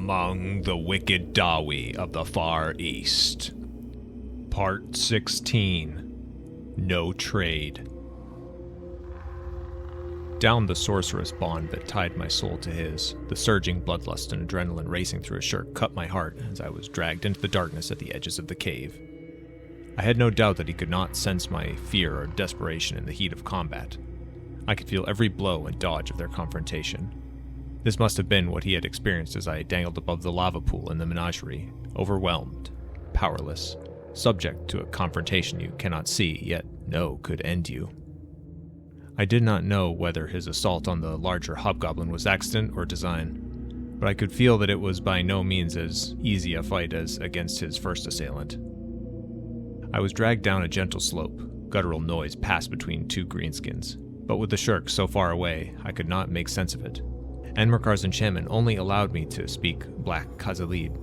Among the Wicked Dawi of the Far East. Part 16. No Trade. Down the sorceress bond that tied my soul to his, the surging bloodlust and adrenaline racing through his shirt cut my heart as I was dragged into the darkness at the edges of the cave. I had no doubt that he could not sense my fear or desperation in the heat of combat. I could feel every blow and dodge of their confrontation. This must have been what he had experienced as I dangled above the lava pool in the menagerie, overwhelmed, powerless, subject to a confrontation you cannot see, yet know could end you. I did not know whether his assault on the larger hobgoblin was accident or design, but I could feel that it was by no means as easy a fight as against his first assailant. I was dragged down a gentle slope. Guttural noise passed between two greenskins, but with the shirk so far away, I could not make sense of it. Enmerkar's enchantment only allowed me to speak Black Khazalid.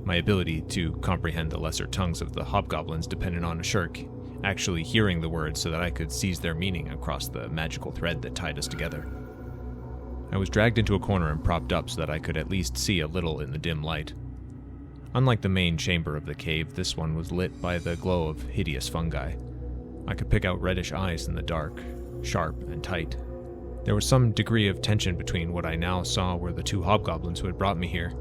My ability to comprehend the lesser tongues of the hobgoblins depended on a shirk actually hearing the words so that I could seize their meaning across the magical thread that tied us together. I was dragged into a corner and propped up so that I could at least see a little in the dim light. Unlike the main chamber of the cave, this one was lit by the glow of hideous fungi. I could pick out reddish eyes in the dark, sharp and tight. There was some degree of tension between what I now saw were the two hobgoblins who had brought me here.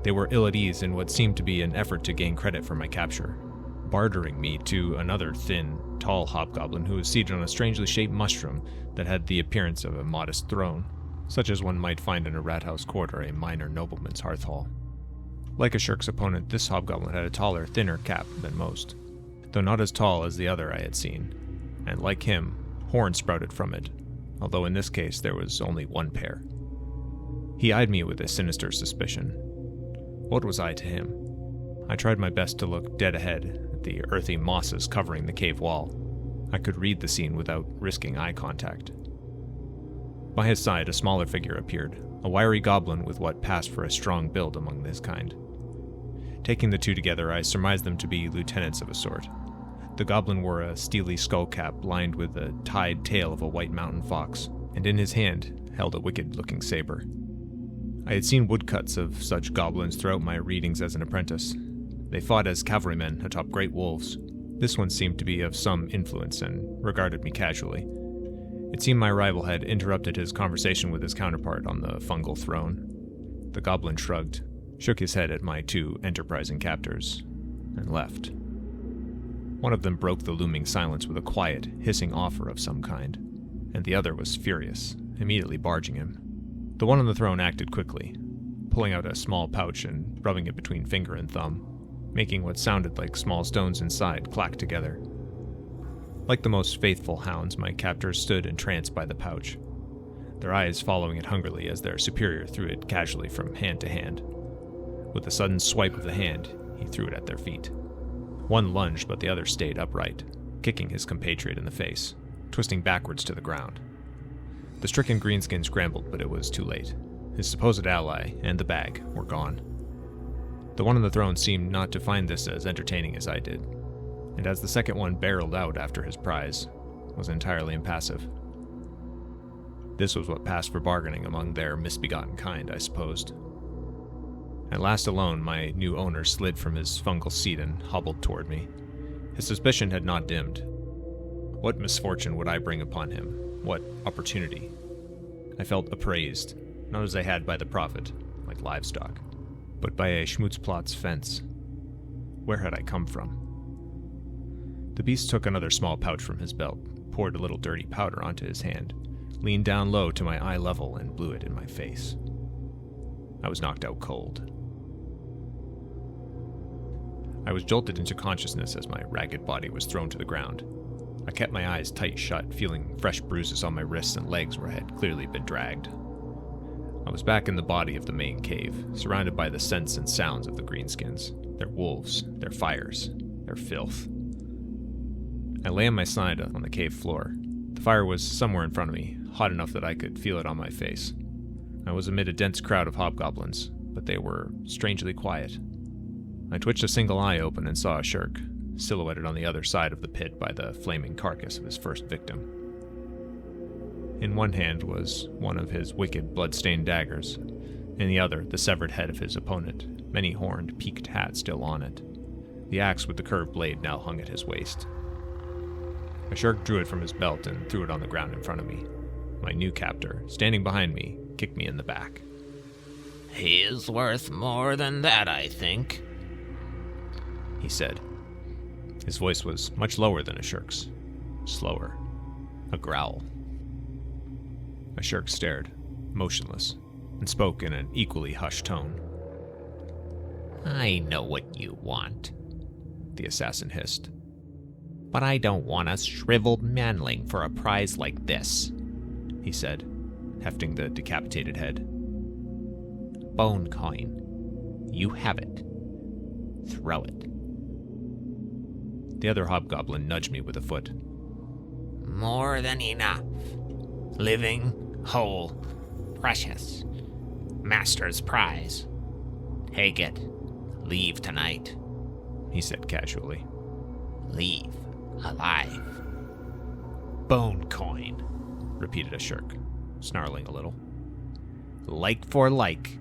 They were ill at ease in what seemed to be an effort to gain credit for my capture, bartering me to another thin, tall hobgoblin who was seated on a strangely shaped mushroom that had the appearance of a modest throne, such as one might find in a rat house court or a minor nobleman's hearth hall. Like a shirk's opponent, this hobgoblin had a taller, thinner cap than most, though not as tall as the other I had seen, and like him, horns sprouted from it, although in this case there was only one pair. He eyed me with a sinister suspicion. What was I to him? I tried my best to look dead ahead at the earthy mosses covering the cave wall. I could read the scene without risking eye contact. By his side, a smaller figure appeared, a wiry goblin with what passed for a strong build among his kind. Taking the two together, I surmised them to be lieutenants of a sort. The goblin wore a steely skull cap lined with the tied tail of a white mountain fox, and in his hand held a wicked-looking saber. I had seen woodcuts of such goblins throughout my readings as an apprentice. They fought as cavalrymen atop great wolves. This one seemed to be of some influence and regarded me casually. It seemed my rival had interrupted his conversation with his counterpart on the fungal throne. The goblin shrugged, shook his head at my two enterprising captors, and left. One of them broke the looming silence with a quiet, hissing offer of some kind, and the other was furious, immediately barging him. The one on the throne acted quickly, pulling out a small pouch and rubbing it between finger and thumb, making what sounded like small stones inside clack together. Like the most faithful hounds, my captors stood entranced by the pouch, their eyes following it hungrily as their superior threw it casually from hand to hand. With a sudden swipe of the hand, he threw it at their feet. One lunged, but the other stayed upright, kicking his compatriot in the face, twisting backwards to the ground. The stricken greenskin scrambled, but it was too late. His supposed ally and the bag were gone. The one on the throne seemed not to find this as entertaining as I did, and as the second one barreled out after his prize, was entirely impassive. This was what passed for bargaining among their misbegotten kind, I supposed. At last alone, my new owner slid from his fungal seat and hobbled toward me. His suspicion had not dimmed. What misfortune would I bring upon him? What opportunity? I felt appraised, not as I had by the prophet, like livestock, but by a schmutzplatz fence. Where had I come from? The beast took another small pouch from his belt, poured a little dirty powder onto his hand, leaned down low to my eye level, and blew it in my face. I was knocked out cold. I was jolted into consciousness as my ragged body was thrown to the ground. I kept my eyes tight shut, feeling fresh bruises on my wrists and legs where I had clearly been dragged. I was back in the body of the main cave, surrounded by the scents and sounds of the greenskins, their wolves, their fires, their filth. I lay on my side on the cave floor. The fire was somewhere in front of me, hot enough that I could feel it on my face. I was amid a dense crowd of hobgoblins, but they were strangely quiet. I twitched a single eye open and saw a shirk, silhouetted on the other side of the pit by the flaming carcass of his first victim. In one hand was one of his wicked blood-stained daggers, In the other, the severed head of his opponent, many-horned, peaked hat still on it. The axe with the curved blade now hung at his waist. A Shirk drew it from his belt and threw it on the ground in front of me. My new captor, standing behind me, kicked me in the back. "He is worth more than that, I think," he said. His voice was much lower than a Shirk's. Slower. A growl. A Shirk stared, motionless, and spoke in an equally hushed tone. "I know what you want," the assassin hissed. "But I don't want a shriveled manling for a prize like this," he said, hefting the decapitated head. "Bone coin. You have it. Throw it." The other hobgoblin nudged me with a foot. "More than enough. Living, whole, precious. Master's prize. Take it. Leave tonight," he said casually. "Leave alive." "Bone coin," repeated a Shirk, snarling a little. "Like for like.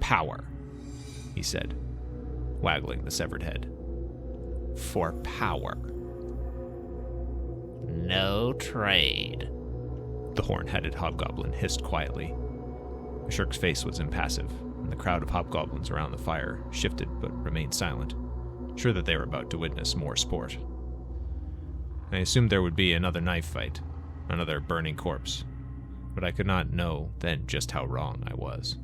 Power," he said, waggling the severed head. "For power. No trade," the horn-headed hobgoblin hissed quietly. The Shirk's face was impassive, and the crowd of hobgoblins around the fire shifted but remained silent, sure that they were about to witness more sport. I assumed there would be another knife fight, another burning corpse, but I could not know then just how wrong I was.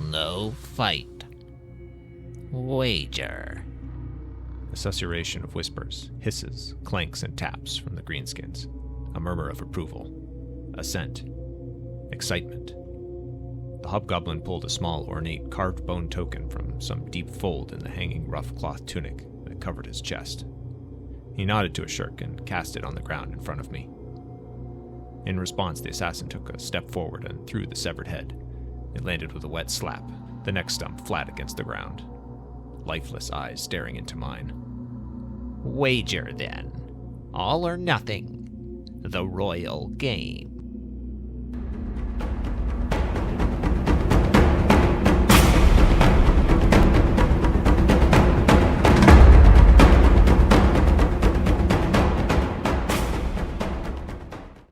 "No fight. Wager." A susurration of whispers, hisses, clanks, and taps from the greenskins. A murmur of approval. Assent. Excitement. The hobgoblin pulled a small, ornate, carved bone token from some deep fold in the hanging rough cloth tunic that covered his chest. He nodded to a Shirk and cast it on the ground in front of me. In response, the assassin took a step forward and threw the severed head. It landed with a wet slap, the neck stump flat against the ground. Lifeless eyes staring into mine. "Wager, then. All or nothing. The royal game."